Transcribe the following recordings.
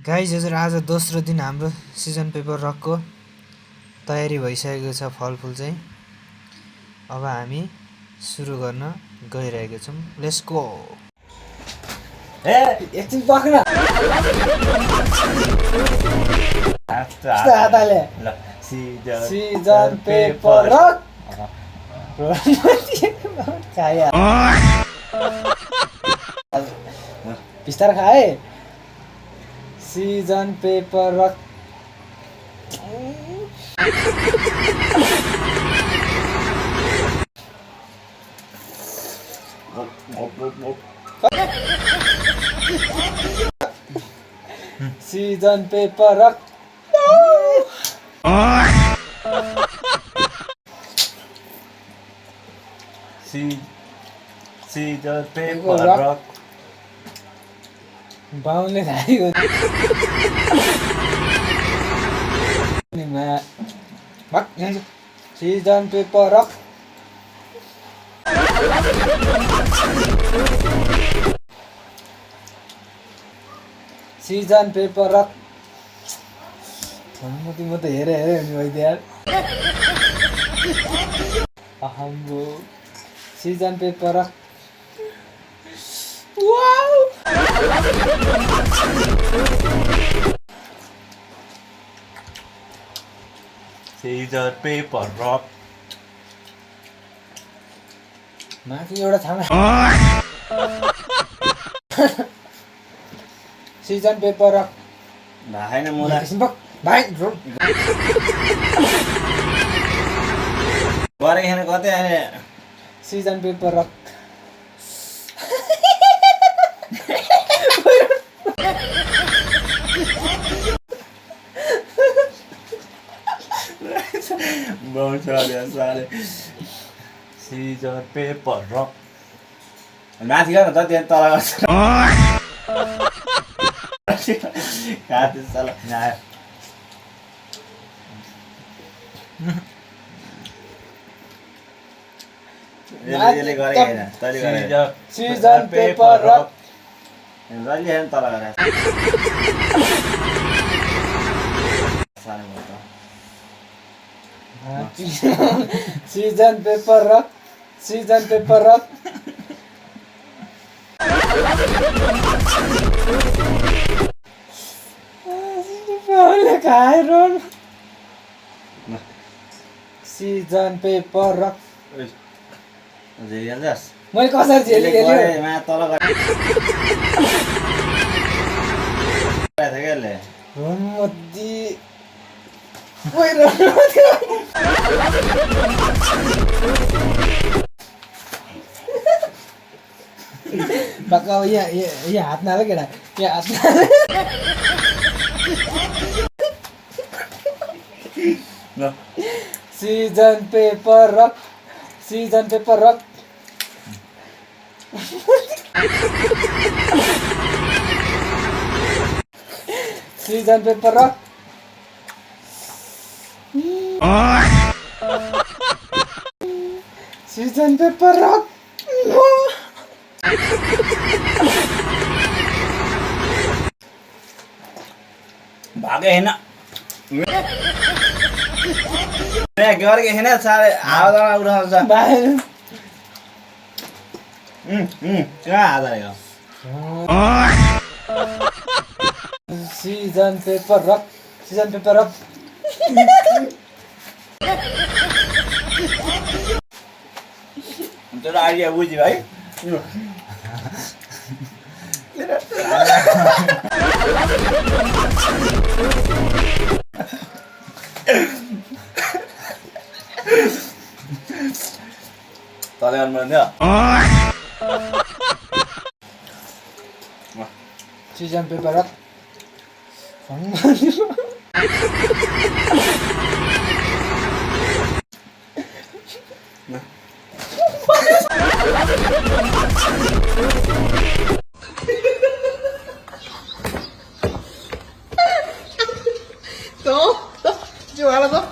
Guys हजुर आज दोस्रो दिन हाम्रो सिजन पेपर रकको तयारी भइसकेको छ। फलफुल चाहिँ अब हामी सुरु गर्न गइरहेका छौँ। Let's go. एकछिन पक्न हातले ल सिजन पेपर रक खाया बिस्तार खाए। सीजन पेपर रक सीजन पेपर रक सीजन पेपर रक बाउले खाएको सीजन पेपर रक सीजन पेपर रक म त हेरे हुने भइदियो यार। हाम्रो season paper rock wow season paper rock माथि एउटा छामा सीजन पेपर रक भाइन मोला भाइ गरे खाने कतै आए सीजन पेपर रक बहुत सारे सीजन पेपर रक माथि गएर त त्यहाँ तल गर्छ काटे साला आयो यसले गरे हैन तले गरे सीजन पेपर रक जहिले हैन तल गरे साले सीजन पेपर रक सीजन पेपर रक सीजन पेपर रक झेलिहाल्छस् मैले कसरी झेलेँ मा तल गरे त्यसले रोमती बाका यहाँ हात नाले केटा यहाँ हात ल सीजन पेपर रक सीजन पेपर रक सीजन पेपर रक सीजन पेपर रक भागे हैन मैं गरे हैन सारे आवाज उठाउँछ बाहिर कहाँ आयो सीजन पेपर रक सीजन पेपर रक तेरो आइडिया बुझी भाइ तले गर्नु पर्ने season paper rock Gimana tuh?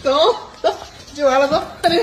तो जेवायला तो अरे